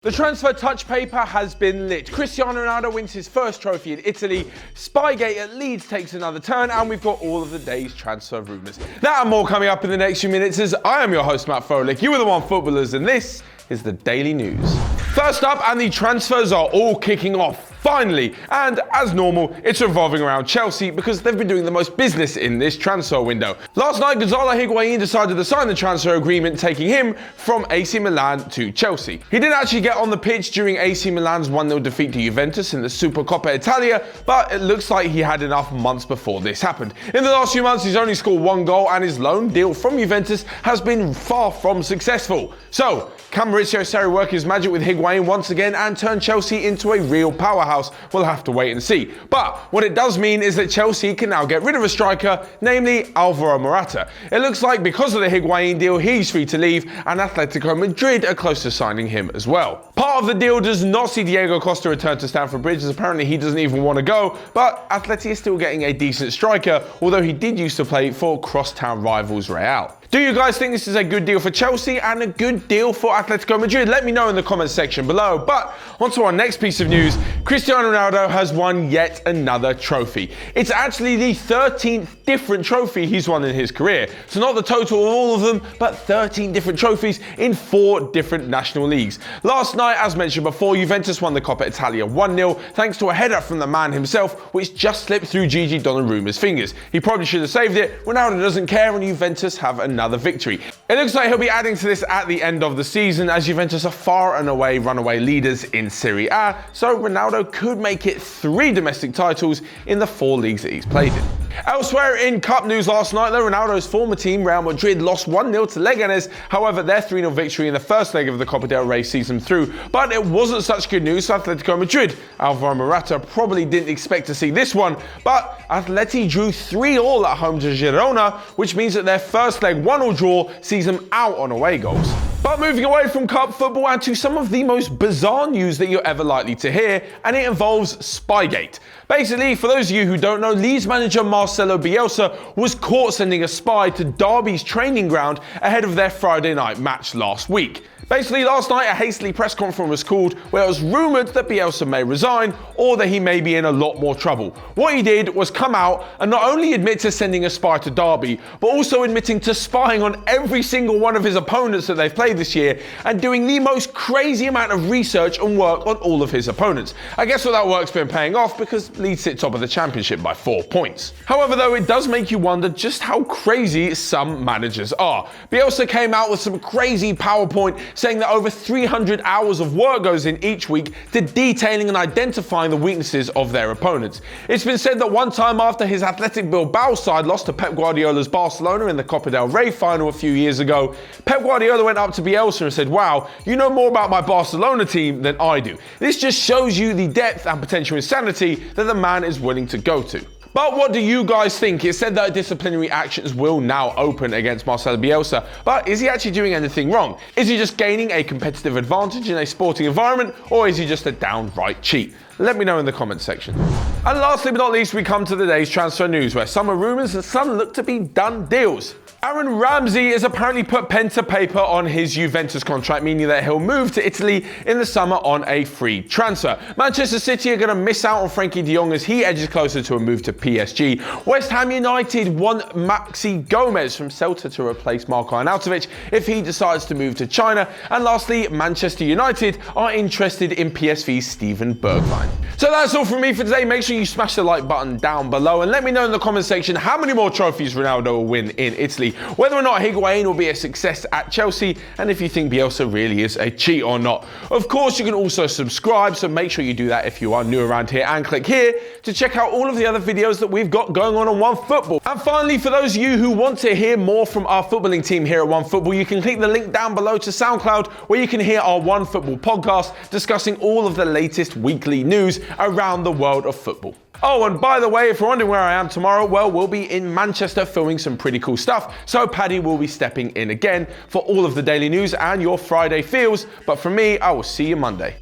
The transfer touch paper has been lit. Cristiano Ronaldo wins his first trophy in Italy, Spygate at Leeds takes another turn, and we've got all of the day's transfer rumours. That and more coming up in the next few minutes as I am your host Matt Froelich, you are the One Footballers, and this is the Daily News. First up, and the transfers are all kicking off. Finally, and as normal, it's revolving around Chelsea because they've been doing the most business in this transfer window. Last night, Higuaín decided to sign the transfer agreement, taking him from AC Milan to Chelsea. He didn't actually get on the pitch during AC Milan's 1-0 defeat to Juventus in the Supercoppa Italia, but it looks like he had enough months before this happened. In the last few months, he's only scored one goal, and his loan deal from Juventus has been far from successful. So, can Maurizio Sarri work his magic with Higuaín once again and turn Chelsea into a real powerhouse? We'll have to wait and see. But what it does mean is that Chelsea can now get rid of a striker, namely Alvaro Morata. It looks like because of the Higuaín deal, he's free to leave, and Atletico Madrid are close to signing him as well. Part of the deal does not see Diego Costa return to Stamford Bridge, as apparently he doesn't even want to go, but Atleti is still getting a decent striker, although he did used to play for crosstown rivals Real. Do you guys think this is a good deal for Chelsea and a good deal for Atletico Madrid? Let me know in the comments section below. But on to our next piece of news. Cristiano Ronaldo has won yet another trophy. It's actually the 13th different trophy he's won in his career. So not the total of all of them, but 13 different trophies in 4 different national leagues. Last night, as mentioned before, Juventus won the Coppa Italia 1-0 thanks to a header from the man himself, which just slipped through Gigi Donnarumma's fingers. He probably should have saved it. Ronaldo doesn't care, and Juventus have another victory. It looks like he'll be adding to this at the end of the season, as Juventus are far and away runaway leaders in Serie A, so Ronaldo could make it 3 domestic titles in the 4 leagues that he's played in. Elsewhere in Cup news last night, though, Ronaldo's former team, Real Madrid, lost 1-0 to Leganes. However, their 3-0 victory in the first leg of the Copa del Rey sees them through. But it wasn't such good news for Atletico Madrid. Alvaro Morata probably didn't expect to see this one, but Atleti drew 3-3 at home to Girona, which means that their first leg 1-1 draw sees them out on away goals. But moving away from cup football and to some of the most bizarre news that you're ever likely to hear, and it involves Spygate. Basically, for those of you who don't know, Leeds manager Marcelo Bielsa was caught sending a spy to Derby's training ground ahead of their Friday night match last week. Basically, last night a hastily press conference was called where it was rumoured that Bielsa may resign or that he may be in a lot more trouble. What he did was come out and not only admit to sending a spy to Derby, but also admitting to spying on every single one of his opponents that they've played this year and doing the most crazy amount of research and work on all of his opponents. I guess all that work's been paying off because Leeds sit top of the championship by 4 points. However, though, it does make you wonder just how crazy some managers are. Bielsa came out with some crazy PowerPoint saying that over 300 hours of work goes in each week to detailing and identifying the weaknesses of their opponents. It's been said that one time after his Athletic Bilbao side lost to Pep Guardiola's Barcelona in the Copa del Rey final a few years ago, Pep Guardiola went up to Bielsa and said, "Wow, you know more about my Barcelona team than I do." This just shows you the depth and potential insanity that the man is willing to go to. But what do you guys think? It's said that disciplinary actions will now open against Marcelo Bielsa, but is he actually doing anything wrong? Is he just gaining a competitive advantage in a sporting environment, or is he just a downright cheat? Let me know in the comments section. And lastly but not least, we come to the day's transfer news, where some are rumours and some look to be done deals. Aaron Ramsey has apparently put pen to paper on his Juventus contract, meaning that he'll move to Italy in the summer on a free transfer. Manchester City are going to miss out on Frankie de Jong as he edges closer to a move to PSG. West Ham United want Maxi Gomez from Celta to replace Marko Arnautovic if he decides to move to China. And lastly, Manchester United are interested in PSV's Steven Bergwijn. So that's all from me for today. Make sure you smash the like button down below and let me know in the comment section how many more trophies Ronaldo will win in Italy, whether or not Higuaín will be a success at Chelsea, and if you think Bielsa really is a cheat or not. Of course, you can also subscribe, so make sure you do that if you are new around here, and click here to check out all of the other videos that we've got going on OneFootball. And finally, for those of you who want to hear more from our footballing team here at OneFootball, you can click the link down below to SoundCloud, where you can hear our OneFootball podcast discussing all of the latest weekly news around the world of football. Oh, and by the way, if you're wondering where I am tomorrow, well, we'll be in Manchester filming some pretty cool stuff. So Paddy will be stepping in again for all of the daily news and your Friday feels. But from me, I will see you Monday.